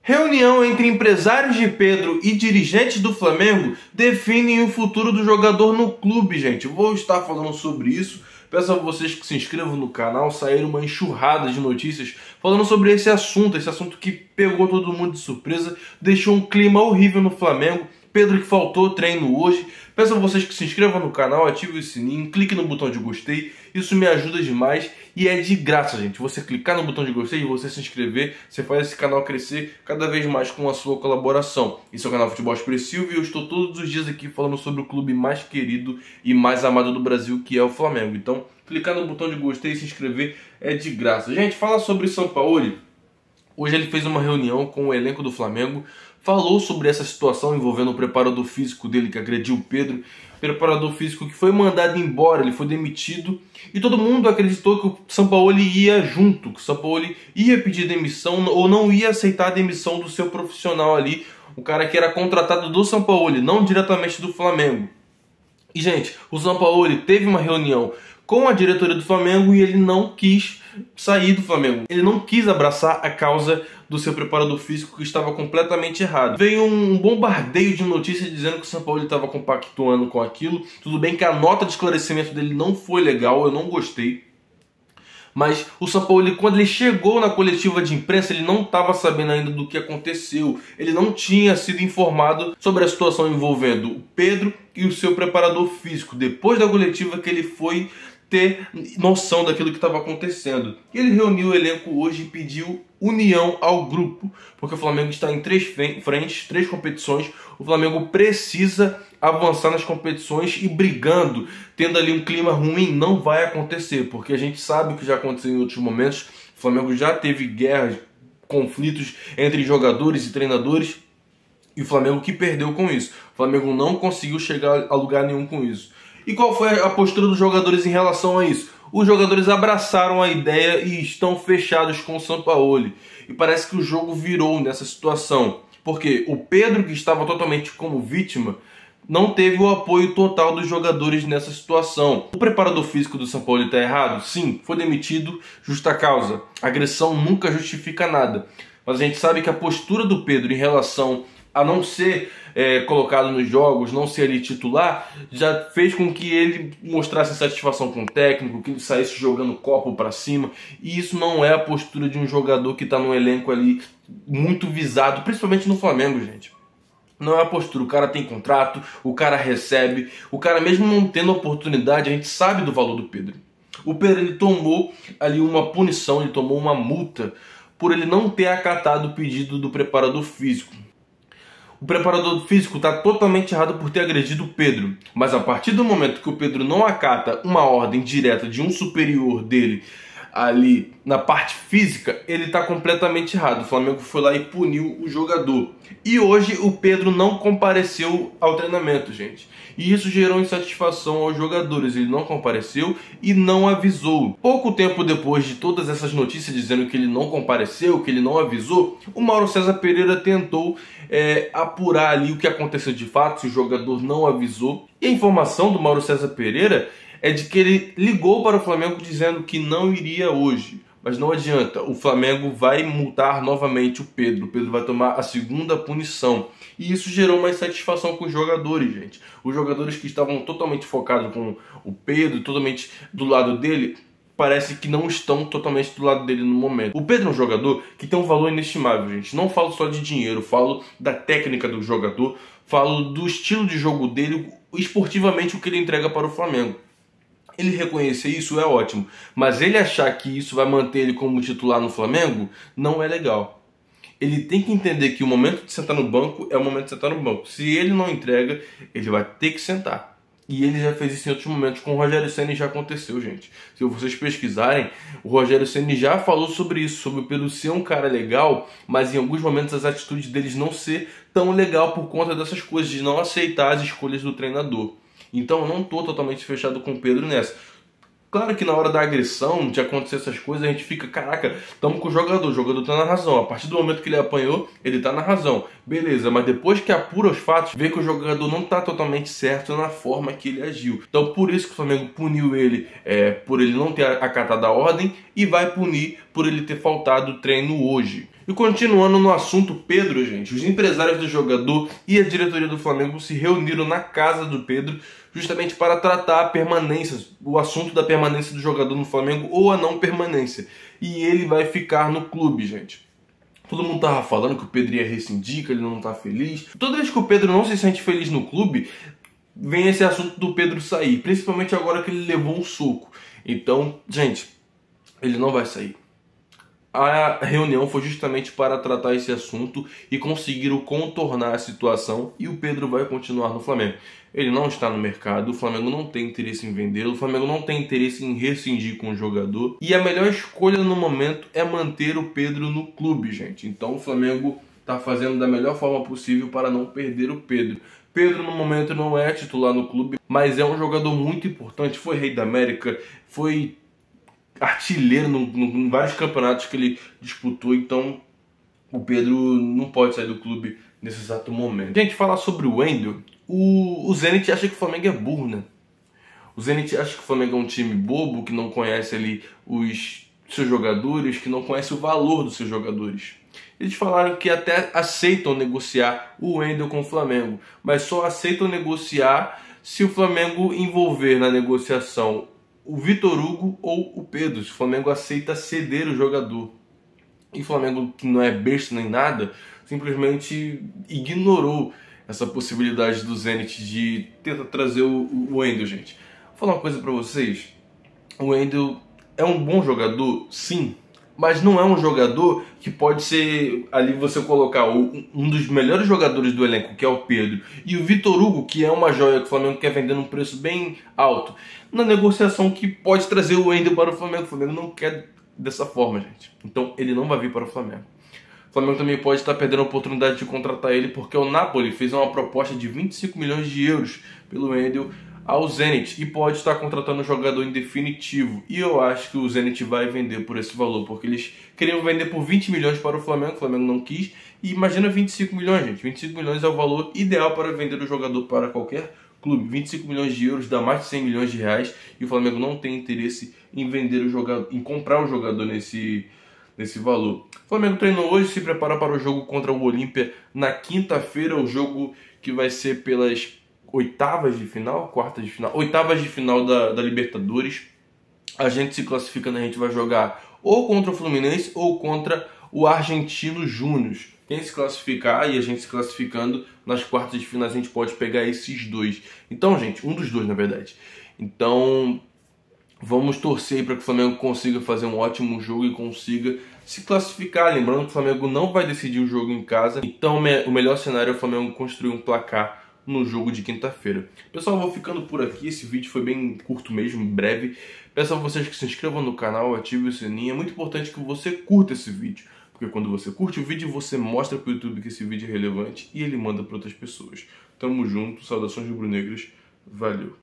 Reunião entre empresários de Pedro e dirigentes do Flamengo definem o futuro do jogador no clube, gente. Vou estar falando sobre isso. Peço a vocês que se inscrevam no canal. Saíram uma enxurrada de notícias falando sobre esse assunto que pegou todo mundo de surpresa, deixou um clima horrível no Flamengo. Pedro que faltou treino hoje. Peço a vocês que se inscrevam no canal, ativem o sininho, clique no botão de gostei. Isso me ajuda demais e é de graça, gente. Você clicar no botão de gostei e você se inscrever, você faz esse canal crescer cada vez mais com a sua colaboração. Esse é o canal Futebol Expressivo e eu estou todos os dias aqui falando sobre o clube mais querido e mais amado do Brasil, que é o Flamengo. Então, clicar no botão de gostei e se inscrever é de graça. Gente, fala sobre Sampaoli. Hoje ele fez uma reunião com o elenco do Flamengo, falou sobre essa situação envolvendo o preparador físico dele que agrediu o Pedro, preparador físico que foi mandado embora, ele foi demitido, e todo mundo acreditou que o Sampaoli ia junto, que o Sampaoli ia pedir demissão ou não ia aceitar a demissão do seu profissional ali, o cara que era contratado do Sampaoli, não diretamente do Flamengo. E, gente, o Sampaoli teve uma reunião com a diretoria do Flamengo e ele não quis sair do Flamengo. Ele não quis abraçar a causa do seu preparador físico, que estava completamente errado. Veio um bombardeio de notícias dizendo que o Sampaoli estava compactuando com aquilo. Tudo bem que a nota de esclarecimento dele não foi legal, eu não gostei. Mas o Sampaoli, quando ele chegou na coletiva de imprensa, ele não estava sabendo ainda do que aconteceu. Ele não tinha sido informado sobre a situação envolvendo o Pedro e o seu preparador físico. Depois da coletiva que ele foi ter noção daquilo que estava acontecendo. Ele reuniu o elenco hoje e pediu união ao grupo, porque o Flamengo está em três frentes, três competições. O Flamengo precisa avançar nas competições e brigando, tendo ali um clima ruim, não vai acontecer, porque a gente sabe o que já aconteceu em outros momentos. O Flamengo já teve guerras, conflitos entre jogadores e treinadores, e o Flamengo que perdeu com isso. O Flamengo não conseguiu chegar a lugar nenhum com isso. E qual foi a postura dos jogadores em relação a isso? Os jogadores abraçaram a ideia e estão fechados com o Sampaoli. E parece que o jogo virou nessa situação. Porque o Pedro, que estava totalmente como vítima, não teve o apoio total dos jogadores nessa situação. O preparador físico do Sampaoli está errado? Sim, foi demitido, justa causa. Agressão nunca justifica nada. Mas a gente sabe que a postura do Pedro em relação a não ser colocado nos jogos, não ser ali titular, já fez com que ele mostrasse satisfação com o técnico, que ele saísse jogando copo para cima, e isso não é a postura de um jogador que está no elenco ali muito visado, principalmente no Flamengo, gente. Não é a postura, o cara tem contrato, o cara recebe, o cara mesmo não tendo oportunidade, a gente sabe do valor do Pedro. O Pedro, ele tomou ali uma punição, ele tomou uma multa por ele não ter acatado o pedido do preparador físico. O preparador físico está totalmente errado por ter agredido o Pedro. Mas a partir do momento que o Pedro não acata uma ordem direta de um superior dele ali na parte física, ele está completamente errado. O Flamengo foi lá e puniu o jogador. E hoje o Pedro não compareceu ao treinamento, gente. E isso gerou insatisfação aos jogadores. Ele não compareceu e não avisou. Pouco tempo depois de todas essas notícias dizendo que ele não compareceu, que ele não avisou, o Mauro César Pereira tentou apurar ali o que aconteceu de fato, se o jogador não avisou. E a informação do Mauro César Pereira é de que ele ligou para o Flamengo dizendo que não iria hoje. Mas não adianta, o Flamengo vai multar novamente o Pedro. O Pedro vai tomar a segunda punição. E isso gerou uma insatisfação com os jogadores, gente. Os jogadores que estavam totalmente focados com o Pedro, totalmente do lado dele, parece que não estão totalmente do lado dele no momento. O Pedro é um jogador que tem um valor inestimável, gente. Não falo só de dinheiro, falo da técnica do jogador, falo do estilo de jogo dele, esportivamente o que ele entrega para o Flamengo. Ele reconhecer isso é ótimo, mas ele achar que isso vai manter ele como titular no Flamengo não é legal. Ele tem que entender que o momento de sentar no banco é o momento de sentar no banco. Se ele não entrega, ele vai ter que sentar. E ele já fez isso em outros momentos. Com o Rogério Ceni já aconteceu, gente. Se vocês pesquisarem, o Rogério Ceni já falou sobre isso, sobre o Pedro ser um cara legal, mas em alguns momentos as atitudes deles não ser tão legal por conta dessas coisas, de não aceitar as escolhas do treinador. Então eu não estou totalmente fechado com o Pedro nessa. Claro que na hora da agressão, de acontecer essas coisas, a gente fica, caraca, estamos com o jogador está na razão. A partir do momento que ele apanhou, ele está na razão. Beleza, mas depois que apura os fatos, vê que o jogador não está totalmente certo na forma que ele agiu. Então por isso que o Flamengo puniu ele, por ele não ter acatado a ordem, e vai punir por ele ter faltado o treino hoje. E E continuando no assunto Pedro, gente, os empresários do jogador e a diretoria do Flamengo se reuniram na casa do Pedro justamente para tratar a permanência, o assunto da permanência do jogador no Flamengo ou a não permanência. E ele vai ficar no clube, gente. Todo mundo tava falando que o Pedro ia rescindir, que ele não tá feliz. Toda vez que o Pedro não se sente feliz no clube, vem esse assunto do Pedro sair, principalmente agora que ele levou um soco. Então, gente, ele não vai sair. A reunião foi justamente para tratar esse assunto e conseguiram contornar a situação, e o Pedro vai continuar no Flamengo. Ele não está no mercado, o Flamengo não tem interesse em vendê-lo, o Flamengo não tem interesse em rescindir com o jogador, e a melhor escolha no momento é manter o Pedro no clube, gente. Então o Flamengo está fazendo da melhor forma possível para não perder o Pedro. Pedro no momento não é titular no clube, mas é um jogador muito importante, foi Rei da América, foi artilheiro em vários campeonatos que ele disputou, então o Pedro não pode sair do clube nesse exato momento. Gente, falar sobre o Wendel, o Zenit acha que o Flamengo é burro, né? O Zenit acha que o Flamengo é um time bobo, que não conhece ali os seus jogadores, que não conhece o valor dos seus jogadores. Eles falaram que até aceitam negociar o Wendel com o Flamengo, mas só aceitam negociar se o Flamengo envolver na negociação o Vitor Hugo ou o Pedro, se o Flamengo aceita ceder o jogador. E o Flamengo, que não é besta nem nada, simplesmente ignorou essa possibilidade do Zenit de tentar trazer o Wendel, gente. Vou falar uma coisa pra vocês. O Wendel é um bom jogador, sim, mas não é um jogador que pode ser, ali você colocar um dos melhores jogadores do elenco, que é o Pedro, e o Vitor Hugo, que é uma joia que o Flamengo quer vender num preço bem alto, na negociação que pode trazer o Wendel para o Flamengo. O Flamengo não quer dessa forma, gente. Então ele não vai vir para o Flamengo. O Flamengo também pode estar perdendo a oportunidade de contratar ele, porque o Napoli fez uma proposta de 25 milhões de euros pelo Wendel ao Zenit e pode estar contratando um jogador em definitivo. E eu acho que o Zenit vai vender por esse valor, porque eles queriam vender por 20 milhões para o Flamengo não quis. E imagina 25 milhões, gente. 25 milhões é o valor ideal para vender o jogador para qualquer clube. 25 milhões de euros dá mais de 100 milhões de reais e o Flamengo não tem interesse em vender o jogador, em comprar o jogador nesse valor. O Flamengo treinou hoje, se prepara para o jogo contra o Olímpia na quinta-feira, o jogo que vai ser pelas oitavas de final da Libertadores. A gente se classificando, a gente vai jogar ou contra o Fluminense ou contra o Argentino Júnior. Quem se classificar e a gente se classificando nas quartas de final, a gente pode pegar esses dois. Então, gente, um dos dois, na verdade. Então, vamos torcer para que o Flamengo consiga fazer um ótimo jogo e consiga se classificar. Lembrando que o Flamengo não vai decidir o jogo em casa. Então, o melhor cenário é o Flamengo construir um placar no jogo de quinta-feira. Pessoal, eu vou ficando por aqui. Esse vídeo foi bem curto mesmo, breve. Peço a vocês que se inscrevam no canal, ativem o sininho. É muito importante que você curta esse vídeo, porque quando você curte o vídeo, você mostra para o YouTube que esse vídeo é relevante e ele manda para outras pessoas. Tamo junto, saudações rubro-negras, valeu!